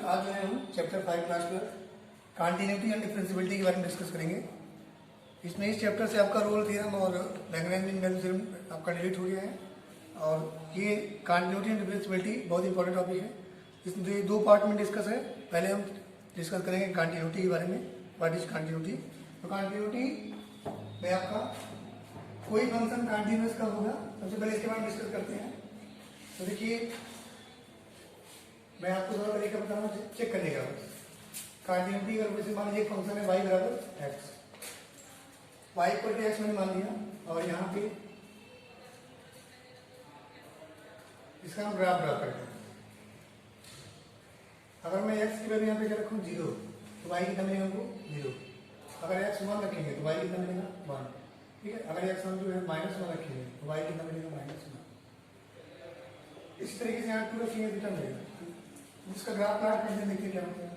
आज जो है हम chapter 5 class 12 continuity and differentiability के बारे में डिस्कस करेंगे। इसमें इस चैप्टर से आपका रोल थ्योरम और लैग्रेंज मीन वैल्यू थ्योरम आपका डिलीट हो गया है और ये कॉन्टिन्यूटी एंड डिफरेंशियबिलिटी बहुत इंपॉर्टेंट टॉपिक है। इसमें दो पार्ट में डिस्कस है। पहले हम डिस्कस करेंगे कॉन्टिन्यूटी के बारे में, व्हाट इज कॉन्टिन्यूटी। तो कॉन्टिन्यूटी में आपका कोई फंक्शन कॉन्टिन्यूअस कब होगा, सबसे पहले इसके बारे में डिस्कस करते हैं। तो देखिए मैं आपको थोड़ा तरीका बता रहा हूँ चेक करने का। कॉन्टिन्यूटी अगर जैसे मान लीजिए फंक्शन है y बराबर x, y equal to x मैंने मान लिया और यहाँ पे इसका हम ग्राफ ड्रा करते हैं। अगर मैं x की वैल्यू यहाँ पे क्या रखूँ 0 तो y कितना मिलेगा हमको 0। अगर x 1 रखेंगे तो y कितना मिलेगा 1। ठीक है, अगर x हम जो है -1 रखेंगे तो y कितना मिलेगा -1। इस तरीके से यहाँ टू रखेंगे तो कितना मिलेगा। इसका ग्राफ प्लॉट करके देखिए क्या होता है।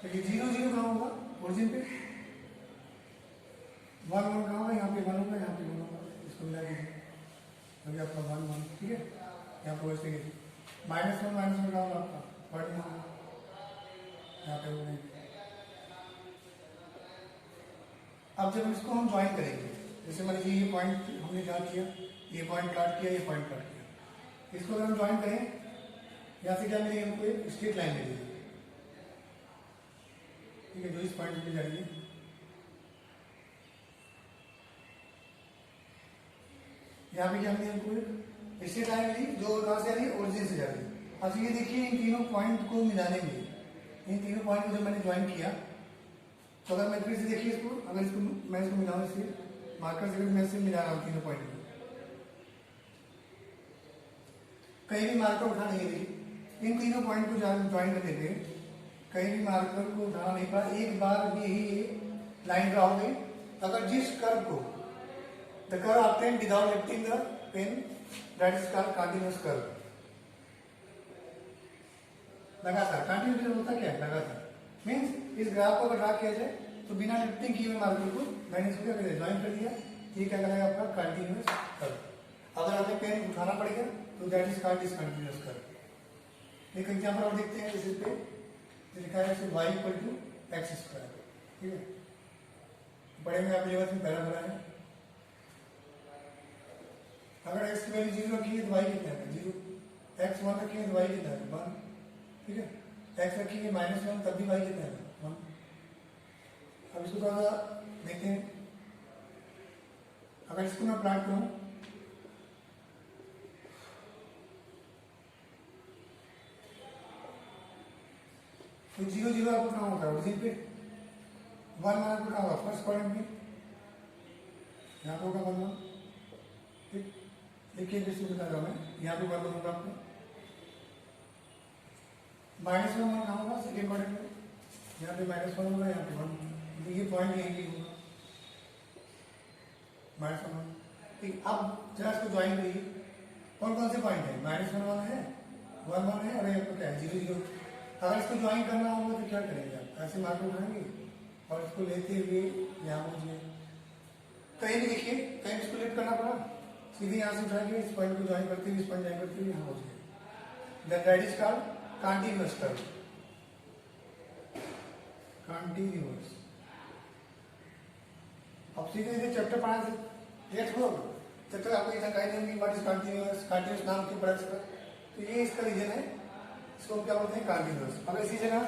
देखिए 0 0 कहाँ होगा ओरिजिन पे, 1 1 कहाँ होगा, यहाँ पे 1 होगा, यहाँ पे 1 होगा। इसको मिला दीजिए अभी आपका 1 1। ठीक है, यहाँ पे वैसे -1 कहाँ होगा आपका 1 होगा, यहाँ पे वो नहीं। अब जब इसको हम ज्वाइन करेंगे, जैसे मान लीजिए ये पॉइंट हमने क्या किया, ये पॉइंट काट किया, ये पॉइंट काट किया, इसको अगर हम ज्वाइन करें यहाँ से क्या मिलेगी हमको एक स्ट्रेट लाइन मिलेगी। ठीक है, जो इस पॉइंट पे जा रही है। यहाँ पे क्या मिली हमको एक स्ट्रेट लाइन मिली जो कहाँ से आ रही है ओरिजिन से जा रही है। अब ये देखिए इन तीनों पॉइंट को मिलाने में, इन तीनों पॉइंट को जब मैंने ज्वाइन किया तो अगर मैं फिर से देखिए इसको, अगर इसको मैं इसको मिलाऊं इससे मार्कर से मैं इससे मिला रहा हूँ तीनों पॉइंट को, कहीं भी मार्कर उठा नहीं। देखिए इन तीनों पॉइंट को ज्वाइन करने पे कहीं भी मार्कर को उठाना नहीं पड़ा, एक बार भी ही लाइन ड्रा हो गई। अगर जिस कर्व को the curve obtained without lifting the pen that is called continuous curve. लगातार कंटीन्यूअस होता क्या है, लगातार मीन्स इस ग्राफ को अगर ड्रा किया जाए तो बिना लिफ्टिंग किए हुए मार्कर को मैंने इसको क्या कर ज्वाइन कर दिया, ये क्या कहलाएगा आपका कंटीन्यूअस कर्व। अगर हमें पेन उठाना पड़ेगा तो that is called discontinuous curve. एक एग्जांपल और देखते हैं, इस पे लिखा है y equal to x square. ठीक है, बड़े में आप लेवल में पहला बना है। अगर x की वैल्यू 0 रखी है तो y कितना है 0, x 1 रखी है तो y कितना है 1। ठीक है, x रखेंगे -1 तब भी y कितना है 1। अब इसको थोड़ा सा देखते हैं। अगर इसको मैं प्लॉट करूं तो 0 0 आपको कहाँ होगा ओरिजिन पे, 1 1 आपको कहाँ होगा फर्स्ट कॉलम में, यहाँ पे होगा 1 1। ठीक, देखिए इसको बता रहा हूँ मैं, यहाँ पे 1 1 होगा आपको, -1 1 कहाँ होगा सेकेंड कॉलम में, यहाँ पे -1 होगा, यहाँ पे 1। ये पॉइंट यही होगा -1 1। ठीक, अब जरा इसको ज्वाइन करिए। कौन कौन से पॉइंट है, -1 1 है, 1 1 है और ये आपको क्या है 0 0। अगर इसको ज्वाइन करना होगा तो क्या करेंगे आप, ऐसे मार्कर उठाएंगे और इसको लेते हुए यहाँ पहुंचे। कहीं भी देखिए कहीं इसको लिफ्ट करना पड़ा, सीधे यहाँ से उठाएंगे, इस पॉइंट को ज्वाइन करते हुए इस पॉइंट ज्वाइन करते हुए यहाँ पहुंच गए। That is called continuous curve. Continuous. अब सीधे सीधे चैप्टर पढ़ा से एक हो चैप्टर आपको इतना कहीं नहीं व्हाट इज कंटीन्यूअस, कंटीन्यूअस नाम क्यों पढ़ा इसका, तो ये इसका रीजन है, इसको क्या बोलते हैं कंटीन्यूअस। अगर इसी जगह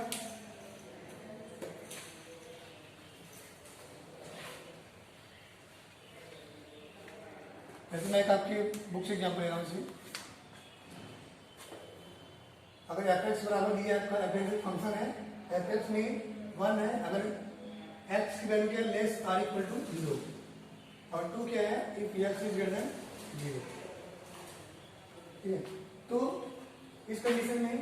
जैसे मैं एक आपकी बुक से एग्जाम्पल ले रहा हूँ इसे, अगर f(x) बराबर दिया आपका f(x) फंक्शन है, f(x) में 1 है, अगर x की वैल्यू क्या है लेस r इक्वल टू 0 और 2 क्या है if x is greater than 0। ठीक है, तो इस कंडीशन में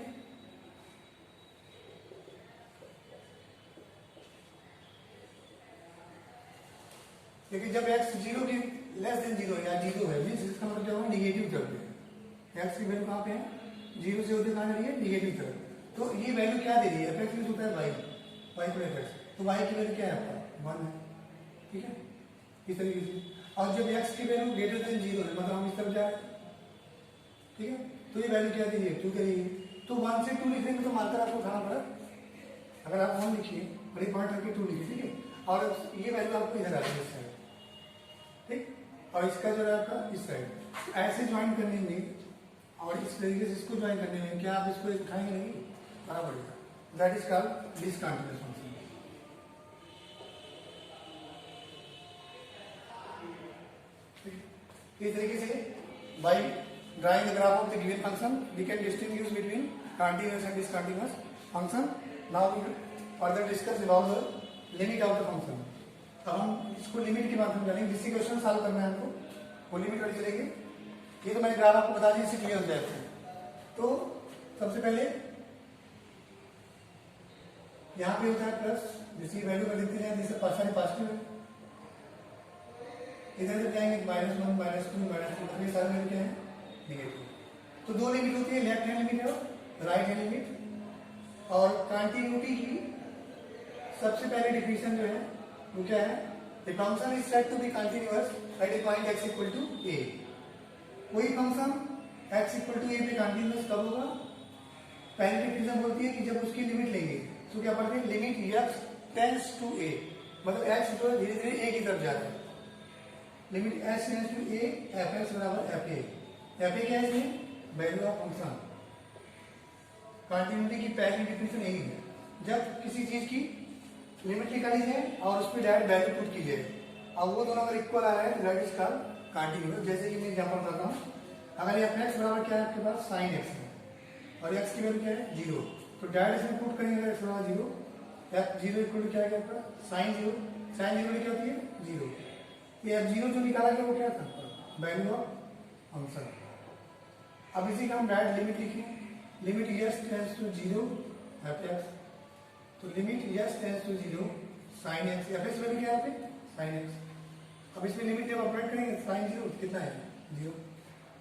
लेकिन जब x 0 की लेस देन 0 या 0 है मीन्स इसका मतलब क्या होगा निगेटिव तरफ है। x की वैल्यू कहाँ पे है 0 से होते कहाँ जा रही है निगेटिव तरफ। तो ये वैल्यू क्या दे रही है, f(x) होता है y पर f(x), तो y की वैल्यू क्या है आपका 1 है। ठीक है, इस तरीके से और जब x की वैल्यू ग्रेटर देन 0 है, मतलब हम इस तरफ जा रहे हैं, ठीक है, तो ये वैल्यू क्या दी है, 2 के लिए। तो 1 से 2 लिखेंगे तो मार्कर आपको उठाना पड़ा। अगर आप 1 लिखिए, बड़ी पॉइंट रखिए, 2 लिखिए, ठीक है, और ये वैल्यू आपको इधर आ रही है इस साइड, ठीक, और इसका जो है आपका इस साइड। ऐसे ज्वाइन करने में और इस तरीके से इसको ज्वाइन करने में क्या आप इसको उठाएंगे नहीं, बड़ा पड़ेगा। That is called discontinuous function. इस तरीके से by drawing the graph of the given function we can distinguish between continuous and discontinuous function. Now we further discuss about the limit of the function. अब हम इसको limit के माध्यम से जानेंगे। जिससे क्वेश्चन सॉल्व करना है हमको वो लिमिट वाली चलेगी। ये तो मैंने ग्राफ आपको बता दी, इससे क्लियर हो जाएगा। तो सबसे पहले यहाँ पे होता है प्लस, जिसकी वैल्यू कर देते हैं, जिससे पॉजिटिव है। इधर से जाएंगे -1 -2 -2, ये सारे वैल्यू क्या है, नेगेटिव। तो दो लिमिट होती है, लेफ्ट हैंड लिमिट और राइट हैंड लिमिट। और कंटिन्यूटी की सबसे पहले डिफिनेशन जो है वो क्या है, the function is said to be continuous at a point x equal to a। कोई function x equal to a पे कंटिन्यूअस कब होगा, पहली डिफिनेशन बोलती है कि जब उसकी लिमिट लेंगे। तो क्या पढ़ते हैं, limit x tends to a, मतलब x जो है धीरे धीरे a की तरफ जा रहा है। Limit s tends to a, fx बराबर fa। fa क्या है, वैल्यू ऑफ फंक्शन। कंटिन्यूटी की पहली डिफिनेशन यही है, जब किसी चीज की लिमिट निकाली जाए और उस पर डायरेक्ट वैल्यू पुट की जाए, अब वो दोनों अगर इक्वल आ रहा है तो दैट इज कॉल्ड कंटिन्यूअस। जैसे कि मैं एग्जांपल बताता हूँ, अगर ये fx बराबर क्या है आपके पास, sin x है, और x की वैल्यू क्या है, 0, तो डायरेक्ट इसमें पुट करेंगे x बराबर 0, f0 इक्वल टू क्या है आपका, sin 0। sin 0 क्या होती है, 0। ये f0 जो निकाला गया वो क्या था, वैल्यू ऑफ फंक्शन। अब इसी का हम डायरेक्ट लिमिट लिखें, limit s tends to 0 fx, तो limit s tends to 0 sin x, fx value क्या है sin x। अब इसमें लिमिट जब अप्लाई करेंगे sin 0 कितना है, 0,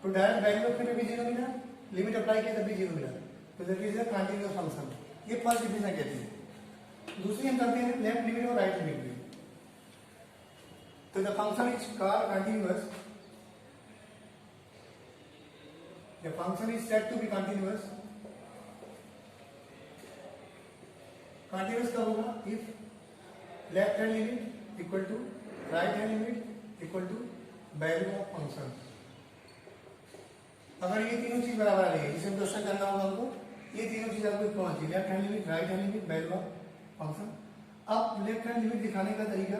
तो डायरेक्ट वैल्यू ऑफ भी 0 मिला, लिमिट अप्लाई किया तब भी 0 मिला, तो that is a continuous function. ये फर्स्ट डिफिनेशन कहती है। दूसरी हम करते हैं लेफ्ट लिमिट और राइट लिमिट में। तो the function is called continuous, the function is said to be continuous. Continuous कब होगा, if left hand limit equal to right hand limit equal to value of function. अगर ये तीनों चीज बराबर आ रही है, जिसे क्वेश्चन करना होगा हमको, ये तीनों चीज आपको कौन सी, left hand limit, right hand limit, value of function. अब लेफ्ट हैंड लिमिट दिखाने का तरीका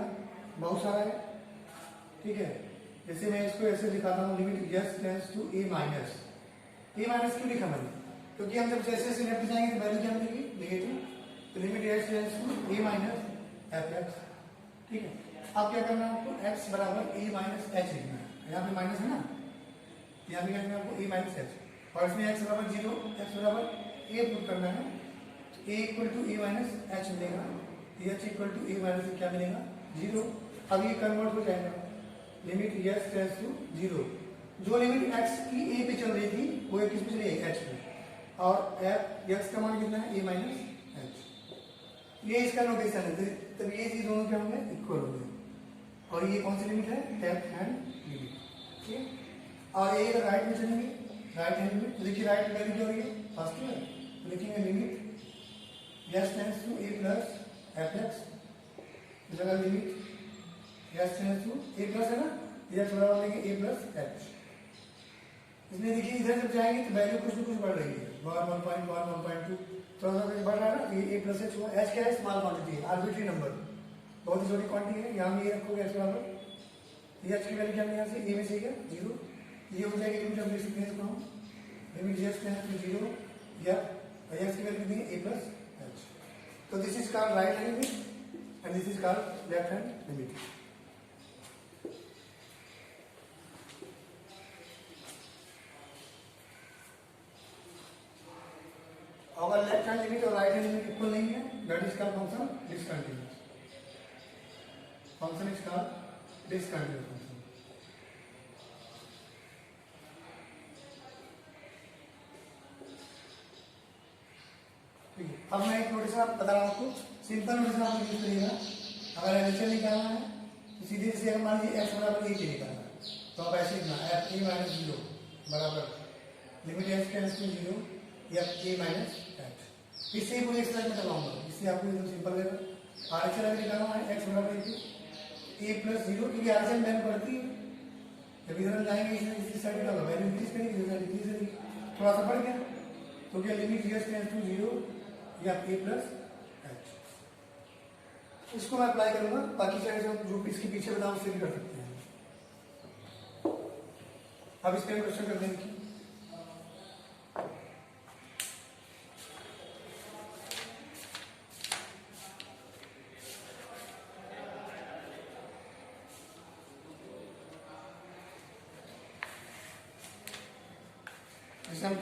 बहुत सारा है, ठीक है। जैसे मैं इसको ऐसे दिखाता हूँ, limit s tends to a minus. a minus क्यों लिखा मैंने, क्योंकि हम जब जैसे जैसे लेफ्ट जाएंगे तो वैल्यू क्या मिलेगी, नेगेटिव। तो limit s tends to a minus fx, ठीक है। अब क्या करना है आपको, x बराबर a माइनस h लिखना है। यहाँ पे माइनस है ना, यहाँ पे क्या करना है आपको, a माइनस h, और इसमें x बराबर 0, x बराबर a पुट करना है, तो a equal to a minus h मिलेगा, h equal to a minus क्या मिलेगा, 0। अब ये कन्वर्ट हो जाएगा, लिमिट s टेंड्स टू 0। जो लिमिट x की a पे चल रही थी वो किस पे चली है, h पे, और x का मान कितना है, a माइनस h। ये इसका नोटेशन है, तब ये चीज दोनों क्या होंगे, इक्वल होंगे। और ये कौन सी लिमिट है, लेफ्ट हैंड लिमिट, ठीक है। और ये राइट में चलेंगे, राइट हैंड लिमिट, तो देखिए राइट वैल्यू क्या हो रही है, फर्स्ट है, तो लिखेंगे limit s tends to a plus fx, जगह limit s tends to a plus है ना, x बराबर लेंगे a प्लस h। इसमें देखिए इधर जब जाएंगे तो वैल्यू कुछ न कुछ बढ़ रही है, 1.1 1.2 थोड़ा सा बढ़ रहा है ना, ये a प्लस h हुआ। h क्या है, स्मॉल क्वांटिटी है, आर्बिट्री नंबर, बहुत ही छोटी क्वांटिटी है। यहाँ भी ये रखोगे x बराबर, ये h की वैल्यू क्या है, यहाँ से a में से क्या 0, ये हो जाएगी लिमिट, हम लिख सकते हैं इसको हम लिमिट s टेंड्स टू 0 या x की वैल्यू देंगे a प्लस h। तो this is called right hand limit and this is called left hand limit. अगर लेफ्ट हैंड लिमिट और राइट हैंड लिमिट इक्वल नहीं है, that is called function discontinuous. Function is called discontinuous function. ठीक है, अब मैं एक नोटेशन बता रहा हूँ आपको, सिंपल नोटेशन आप यूज करिएगा। अगर एलएचएम निकालना है तो सीधे जैसे अगर मान लीजिए एक्स बराबर ए निकालना है तो आप ऐसे लिखना एफ ए माइनस जीरो बराबर limit x tends to zero F A minus H. इससे ही पूरी एक्सप्रेशन करवाऊंगा, इससे आपको एकदम सिंपल रहेगा। आर एच एल अगर निकालना है एक्स बराबर ए प्लस जीरो, क्योंकि आर एच एल वैल्यू बढ़ती है, जब इधर हम जाएंगे इस साइड निकालो वैल्यू इंक्रीज करेगी, इस साइड डिक्रीज करेगी, थोड़ा सा बढ़ गया तो क्या limit x tends to zero या ए प्लस एच। इसको मैं अप्लाई करूंगा, बाकी साइड से जो इसके पीछे बताऊं उससे भी कर सकते हैं। अब इस पर क्वेश्चन कर देंगे। जैसे हम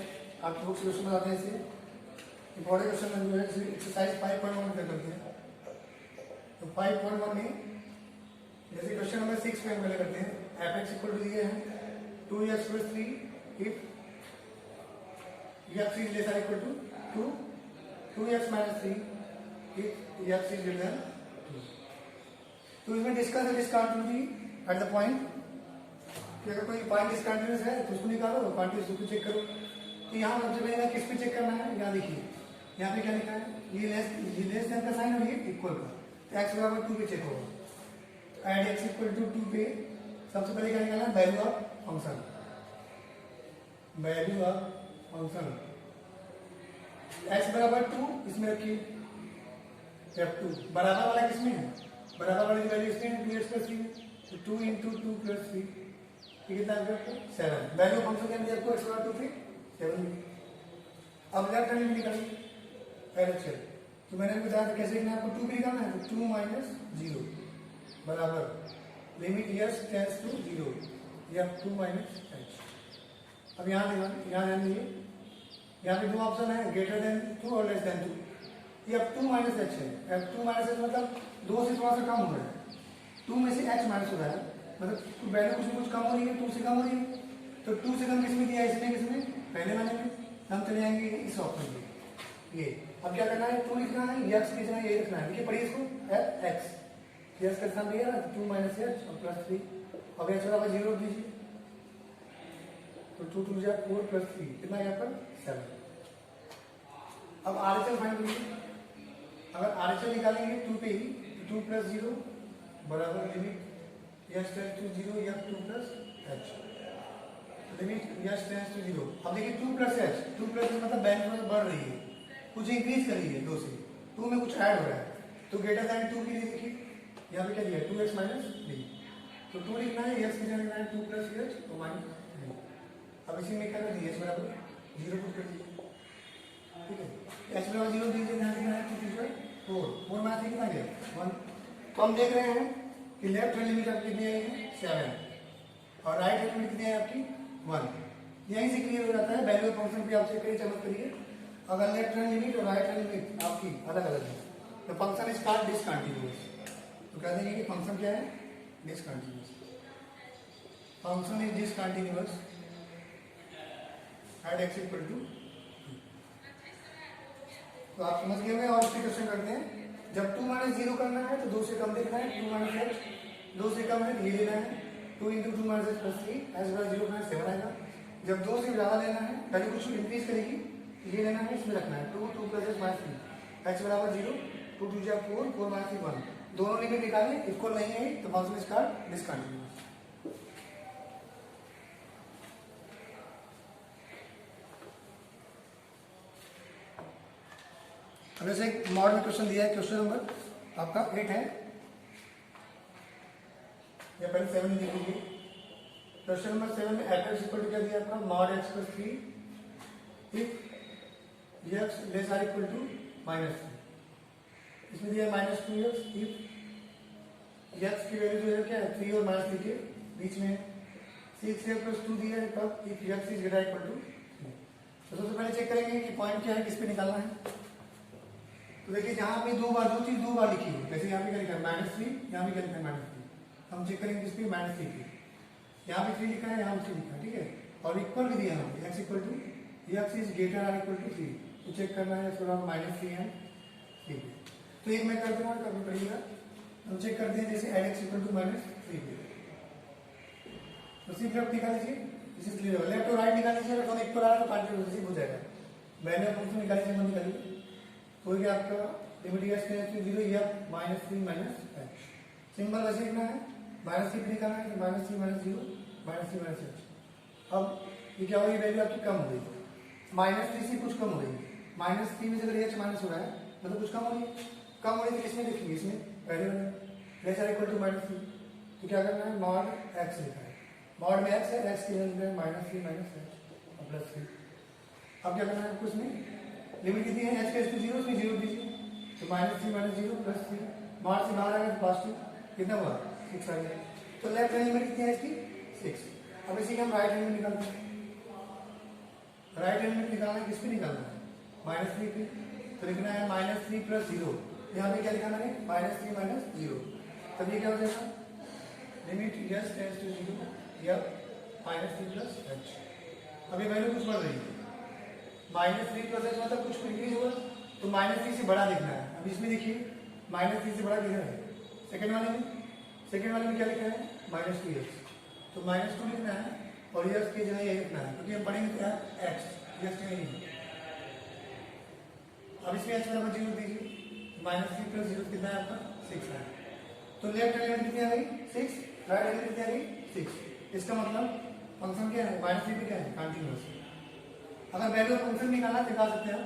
आपकी बुक से क्वेश्चन बताते हैं, इसे इंपॉर्टेंट क्वेश्चन जो है एक्सरसाइज 5.1 पे करते हैं। तो 5.1 में जैसे क्वेश्चन नंबर 6 पे हम पहले करते हैं, एफ एक्स इक्वल टू दिए हैं 2x plus 3 if x is less or equal to 2x minus 3 if x is greater than 2। तो इसमें discuss discontinuity at the point कि अगर कोई पॉइंट डिसकंटिन्यूअस है तो उसको निकालो, क्वांटिटी उसको चेक करो। तो यहाँ सबसे पहले किस पे चेक करना है, यहाँ देखिए यहाँ पे क्या लिखा है, ये लेस देन का साइन और ये इक्वल का, तो x बराबर 2 पे चेक होगा। एड x इक्वल टू 2 पे सबसे पहले क्या निकालना है, value of function, value of function x बराबर 2 इसमें रखिए, F2 बराबर वाला किसमें है, बराबर वाली वैल्यू इसमें है 2x प्लस 3, तो 2 इंटू 2 प्लस 3 कितना आ गया 7। वैल्यू फंक्शन क्या दिया आपको, x बराबर 2 थे 7। अब लेफ्ट हैंड में निकालिए एल एच एल, तो मैंने बताया था कैसे लिखना है आपको, 2 पे निकालना है, तो 2 माइनस 0 बराबर लिमिट यस टेंड्स टू 0 या 2 माइनस एच। अब यहाँ ध्यान दीजिए, यहाँ पे दो ऑप्शन है, ग्रेटर देन 2 और लेस देन 2। ये अब 2 माइनस एच है, अब 2 माइनस एच मतलब 2 से थोड़ा सा कम हो रहा है, 2 में से एच माइनस हो रहा है, मतलब वैल्यू कुछ कम हो रही है, 2 से कम हो रही है। तो 2 से कम किसमें दिया है, इसमें किसमें, पहले वाले में। हम चले जाएंगे इस ऑप्शन में, ये अब क्या करना है, 2 लिखना है, एक्स की जगह ये लिखना है, देखिए पढ़िए इसको, एफ एक्स यस का सामने दिया ना, 2 माइनस एच और प्लस 3, अब एच बराबर 0 दीजिए, तो 2 2 जा 4 प्लस 3 कितना यहाँ पर 7। अब आर एच एल फाइंड करिए, अगर आर एच एल निकालेंगे 2 पे ही, 2 प्लस 0 बराबर लिमिट यस टेंड्स टू 0 या 2 plus H, limit x tends to 0। अब देखिए 2 प्लस एच, 2 प्लस एच मतलब वैल्यू बढ़ रही है, कुछ इंक्रीज कर रही है 2 से, 2 में कुछ ऐड हो रहा है, तो ग्रेटर देन 2 के लिए देखिए यहाँ पे क्या दिया 2x माइनस 3, तो 2 लिखना है, x की जगह लिखना है 2 प्लस एच और माइनस 3। अब इसी में क्या कर दिए, h बराबर 0 पुट कर दिए, ठीक है, h बराबर 0 दीजिए, यहाँ लिखना है 2 3 4 माइनस 3 कितना गया 1। तो हम देख रहे हैं कि लेफ्ट हैंड लिमिट आपकी कितनी है 7 और राइट हैंड लिमिट कितनी है आपकी 1। यहीं से क्लियर हो जाता है, वैल्यू फंक्शन पे आप चेक करिए, चमक करिए, अगर लेफ्ट हैंड लिमिट और राइट हैंड लिमिट आपकी अलग अलग है तो फंक्शन इज कॉल्ड डिसकंटिन्यूअस। तो कह देंगे कि फंक्शन क्या है, discontinuous, function is discontinuous at x equal to. तो आप समझ गए होंगे, और इसके क्वेश्चन करते हैं, जब 2 माइनस 0 करना है तो 2 से कम देखना है, 2 माइनस एच 2 से कम है तो ये लेना है, 2 into 2 minus H plus 3 H बराबर 0 का 7 आएगा। जब 2 से ज़्यादा लेना है, पहले कुछ इंक्रीज करेगी, ये लेना है, इसमें रखना है 2 2 प्लस एच माइनस 3 एच बराबर 0, 2 2 जा 4 4 माइनस 3 1, दोनों लिमिट निकालें, इक्वल नहीं है तो फंक्शन इज कॉल्ड डिसकंटिन्यूअस। अब जैसे एक मॉड में क्वेश्चन दिया है, क्वेश्चन नंबर आपका 8 है या पहले 7 लिखेंगे। क्वेश्चन नंबर 7 में एफ एक्स इक्वल टू क्या दिया आपका, mod x plus 3 if x less or equal to minus 3। इसमें दिया माइनस 2x इफ एक्स की वैल्यू जो है क्या है 3 और माइनस 3 के बीच में, 6x प्लस 2 दिया है तब if x is greater equal to 3। तो सबसे पहले चेक करेंगे कि पॉइंट क्या है, किस पे निकालना है। तो देखिए जहां पे दो बार जो चीज 2 बार लिखी है, जैसे यहाँ पे क्या लिखा है -3, यहाँ पे क्या लिखा है -3, हम चेक करेंगे किस पे -3 पे, यहाँ पे 3 लिखा है, यहाँ पे 3 लिखा है, ठीक है, और इक्वल भी दिया है x equal to x is greater or equal to 3, तो चेक करना है थोड़ा -3 है 3। तो एक मैं कर दूंगा, कभी पड़ेगा हम चेक करते हैं जैसे at x equal to minus 3b, तो सिर्फ लेफ्ट निकाल लीजिए, इसी क्लियर होगा। लेफ्ट और राइट निकाल लीजिए, दोनों इक्वल आ रहा है तो कंटिन्यूस हो जाएगा। वैल्यू ऑफ फंक्शन निकालिए, सिंपल निकालिए, तो ये आपका लिमिट एस टेंड्स टू 0 या -3 माइनस एच। सिंबल वैसे लिखना है, -3 पे निकालना है, -3 माइनस 0 -3 माइनस एच। अब ये क्या होगी, वैल्यू आपकी कम हो गई, -3 से कुछ कम हो गई, -3 में से अगर एच माइनस हो रहा है मतलब कुछ कम हो रही है। कम हो रही है तो किसमें देखेंगे, इसमें पहले वाले एच आर इक्वल टू -3, तो क्या करना है, मॉड एक्स लिखा है, मॉड में एक्स है, एक्स की वैल्यू है -3 माइनस एच और +3। अब क्या करना है आपको, इसमें लिमिट कितनी है, एच का 0, उसमें 0 दीजिए, तो -3 माइनस 0 +3, मॉड से बाहर आ गया तो पॉजिटिव, कितना हुआ 6 आ गया। तो लेफ्ट हैंड लिमिट कितनी है इसकी 6। अब इसी का हम राइट हैंड में निकालते हैं। राइट हैंड में निकालना है, किस पे निकालना है, -3 पे, तो लिखना है -3 + 0, यहाँ पे क्या लिखाना है, -3 माइनस 0, तब ये क्या हो जाएगा, लिमिट एस टेंड्स टू 0 या -3 + h। अब ये वैल्यू कुछ बढ़ रही है, -3 + h मतलब कुछ इंक्रीज होगा, तो -3 से बड़ा लिखना है। अब इसमें देखिए -3 से बड़ा किधर है, सेकंड वाले में क्या लिखा है, -2x, तो -2 लिखना है और यस की जगह ये लिखना है, क्योंकि हम पढ़ेंगे क्या x, यस की नहीं। अब इसमें h बराबर 0 दीजिए, -3 + 0 कितना है आपका 6 है, तो लेफ्ट हैंड लिमिट कितनी आ गई 6, राइट हैंड लिमिट कितनी आ गई 6। इसका मतलब फंक्शन क्या है, -3 पे क्या है, कंटीन्यूअस। अगर वैल्यू ऑफ फंक्शन निकालना निकाल सकते हैं,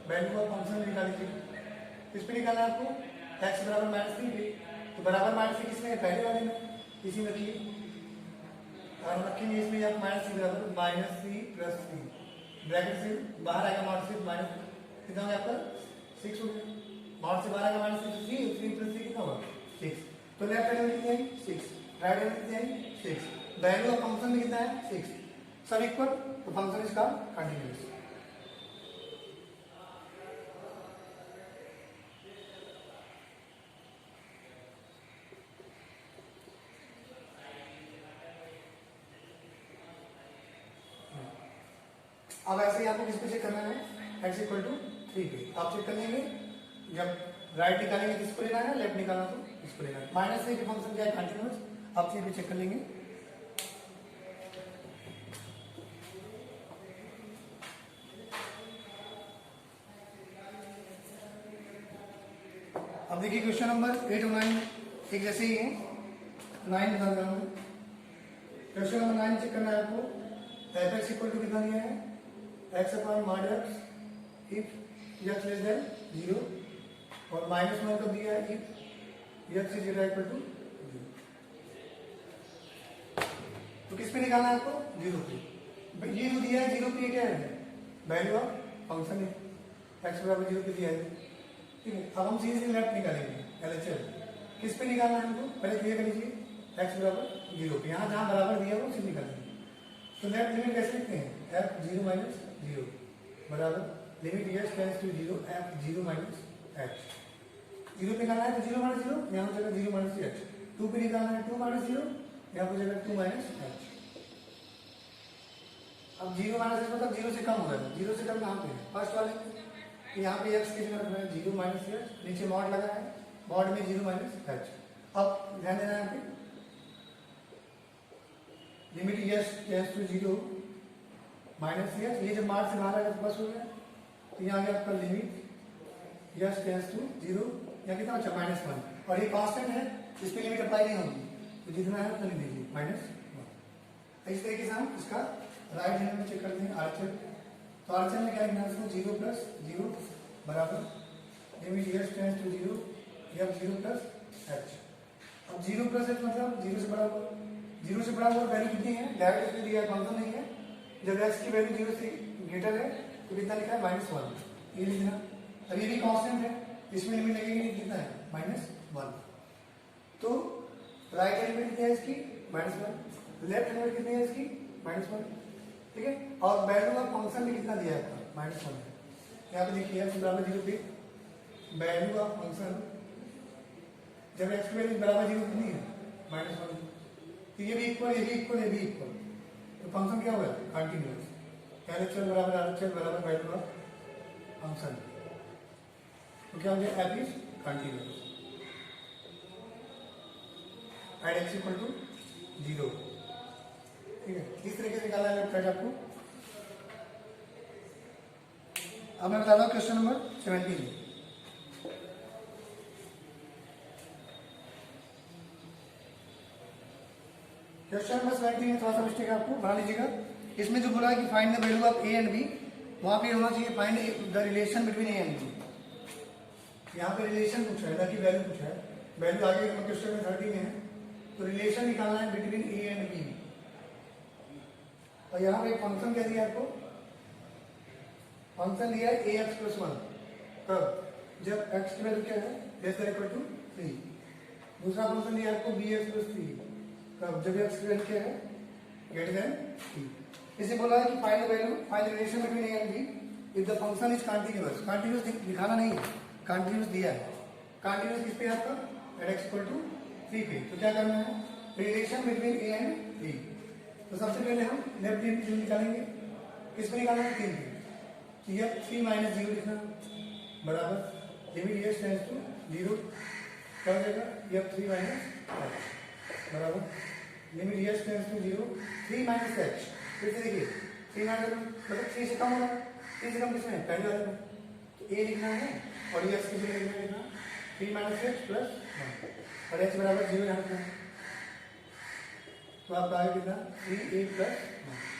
वैल्यू ऑफ फंक्शन निकाल लीजिए, किस पे निकालना है आपको, x बराबर -3 पे, तो बराबर -3 किसमें है, पहले वाले में, इसी में रखिए, और रखेंगे इसमें आप -3 बराबर -3 + 3, ब्रैकेट से बाहर आएगा मॉड से माइनस, कितना होगा आपका 6 हो गया, मॉड से बाहर आएगा -3, 3 + 3 कितना होगा 6। तो लेफ्ट हैंड में कितनी आई 6, राइट हैंड में कितनी आई 6, वैल्यू ऑफ फंक्शन में कितना है 6, सब इक्वल, तो फंक्शन इसका कंटिन्यूअस। अब ऐसे ही आपको किस पे चेक करना है, x = 3 पे आप चेक कर लेंगे, जब राइट निकालेंगे किसको लेना है, लेफ्ट निकालना तो इसको लेना है। -3 के फंक्शन क्या है, कंटीन्यूअस, आप ये भी चेक कर लेंगे। अब देखिए क्वेश्चन नंबर 8 और 9 एक जैसे ही है, 9 बता रहा हूँ। क्वेश्चन नंबर 9 चेक करना है आपको, f(x) = कितना दिया है, x/mod x if x less than 0 और -1 का दिया है if x is greater equal to 0। तो किस पे निकालना है आपको, 0 पे। ये जो दिया है 0 पे, क्या है, वैल्यू ऑफ फंक्शन है, x बराबर 0 पे दिया है, ठीक है। अब हम सीधे लेफ्ट निकालेंगे, LHS किस पे निकालना है हमको, पहले क्लियर कर लीजिए, x बराबर 0 पे, यहाँ जहाँ बराबर दिया है वो सिर्फ निकालेंगे। तो लेफ्ट लिमिट कैसे लिखते हैं, f0 - 0 बराबर limit s tends to 0 f0 - h। 0 पे निकालना है तो 0 - 0, यहाँ हो जाएगा 0 - h। 2 पे निकालना है 2 - 0, यहाँ हो जाएगा 2 - h। अब 0 - h मतलब 0 से कम हो जाएगा, 0 से कम कहाँ पे है, फर्स्ट वाले में, तो यहाँ पे x की जगह रखना है 0 - h, नीचे मॉड लगा है, मॉड में 0 - h। अब ध्यान देना है यहाँ पे, limit s tends to 0 -h, ये जब मार्क से बाहर आएगा तो बस हो गया, तो यहाँ गया आपका लिमिट s टेंड्स टू 0, यहाँ कितना बचा -1, और ये कांस्टेंट है, इस पे लिमिट अप्लाई नहीं होगी, तो जितना है उतना लिख दीजिए -1। इस तरीके से हम इसका राइट हैंड में चेक करते हैं आरचर। तो आरचर में क्या लिखना है, 0 + 0 बराबर लिमिट s टेंड्स टू 0 या 0 + h। अब 0 + h मतलब 0 से बड़ा होगा, 0 से बड़ा हुआ वैल्यू कितनी है, डायरेक्ट इसमें दिया है, फंक्शन नहीं है। जब x की वैल्यू 0 से ग्रेटर है तो कितना लिखा है -1, ये लिखना। अब ये भी कांस्टेंट है, इसमें लिमिट लगेगी कितना है -1। तो राइट हैंड लिमिट कितनी है इसकी -1, लेफ्ट हैंड लिमिट कितनी है इसकी -1, ठीक है। और वैल्यू ऑफ फंक्शन में कितना दिया है आपका -1। यहाँ पे देखिए x बराबर 0 पे वैल्यू ऑफ फंक्शन जब x की वैल्यू बराबर 0 कितनी है -1, तो ये भी इक्वल, ये भी इक्वल, ये भी इक्वल, तो फंक्शन क्या होगा कंटिन्यूअस। LHS बराबर RHS बराबर वैल्यू ऑफ फंक्शन, तो क्या हो गया, f is continuous. At x equal to 0। ठीक है, इस तरीके से निकालना है लेफ्ट साइड आपको। अब मैं बता रहा हूँ क्वेश्चन नंबर 17। क्वेश्चन नंबर 17 में थोड़ा सा मिस्टेक है, आपको बना लीजिएगा। इसमें जो बोला है कि find the value of A and B, वहां पे होना चाहिए find the relation between A and B. यहाँ पे रिलेशन पूछा है, ना कि वैल्यू पूछा है। वैल्यू आगे क्वेश्चन में 30 में है, तो रिलेशन निकालना है बिटवीन ए एंड बी। और यहाँ पे एक फंक्शन क्या दिया आपको, फंक्शन दिया है ए एक्स प्लस 1। कब, जब एक्स की वैल्यू क्या है, लेस देन इक्वल टू 3। दूसरा फंक्शन दिया है आपको बी एक्स प्लस 3। कब, जब एक्स की वैल्यू क्या है, ग्रेटर देन 3। इसे बोला है कि find the value, find the relation between A and B if the function is continuous. Continuous दिखाना नहीं है, कंटीन्यूअस दिया है। कंटीन्यूअस किस पे है आपका, एट एक्स इक्वल टू 3 पे। तो क्या करना है, relation between A and B. तो सबसे पहले हम लेफ्ट लिमिट निकालेंगे। किस पे निकालना है, 3 पे। तो यह 3 माइनस 0 लिखना बराबर लिमिट एस टेंड्स टू 0। क्या हो जाएगा, यह 3 माइनस बराबर limit x tends to 0, 3 minus H. फिर से देखिए 3 माइनस मतलब 3 से कम होगा, 3 से कम किसमें, पहले वाले में। तो ए लिखना है और ये एक्स की जगह लिखना 3 माइनस एच प्लस 1 और एच बराबर 0 यहाँ रखना है। तो आपका आगे कितना 3a प्लस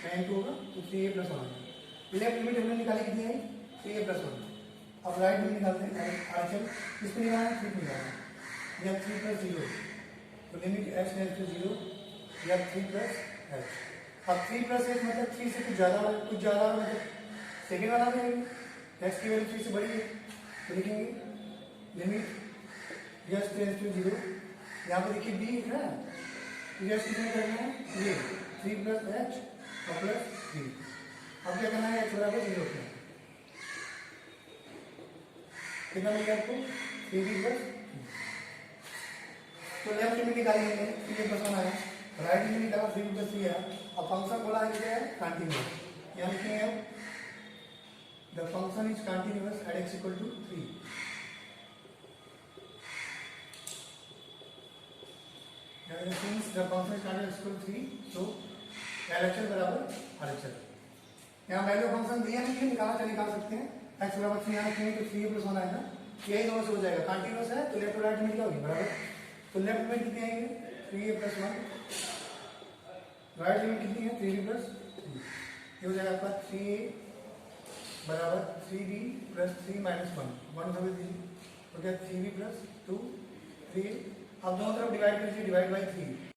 1 टू होगा, तो 3a प्लस 1। लेफ्ट लिमिट हमने निकाली कितनी है, 3a प्लस 1। अब राइट लिमिट निकालते हैं, आचल किस पे निकालना है, 3 पे निकालना है। यह 3 प्लस 0, तो लिमिट एच टेंड्स टू 0, यह 3 प्लस एच। अब 3 प्लस एच मतलब 3 से कुछ ज़्यादा मतलब सेकेंड वाला में एक्स की वैल्यू 3 से बड़ी है, तो लिखेंगे लिमिट एच टेंड्स टू 0। यहाँ पर देखिए बी है ना, यस कितने करना है, ये 3 प्लस एच और प्लस 3। अब क्या करना है, एच बराबर 0 करना है। कितना मिलेगा आपको, 3b प्लस। तो लेफ्ट लिमिट निकाली हमने, 3a प्लस 1 आया, राइट लिमिट निकाला 3b प्लस 3 आया। अब फंक्शन बोला है क्या है, कंटिन्यूअस। यहाँ लिखेंगे अब the function is continuous at x equal to 3। Since the function is started equal to 3, so LHL बराबर RHL। यहाँ वैल्यू फंक्शन दिया नहीं है, निकाल सकते हैं। x बराबर 3 यहाँ रखेंगे तो 3a प्लस 1 आएगा, यही दोनों से हो जाएगा। कंटिन्यूअस है तो लेफ्ट और राइट में क्या होगी, बराबर। तो लेफ्ट में कितने आएंगे, 3a प्लस 1। राइट में कितनी है, 3b प्लस 3। ये हो जाएगा आपका 3a बराबर 3b प्लस 3 माइनस 1 समझ दीजिए, तो क्या 3b प्लस 2 3। अब दोनों तरफ डिवाइड कीजिए, डिवाइड बाई 3।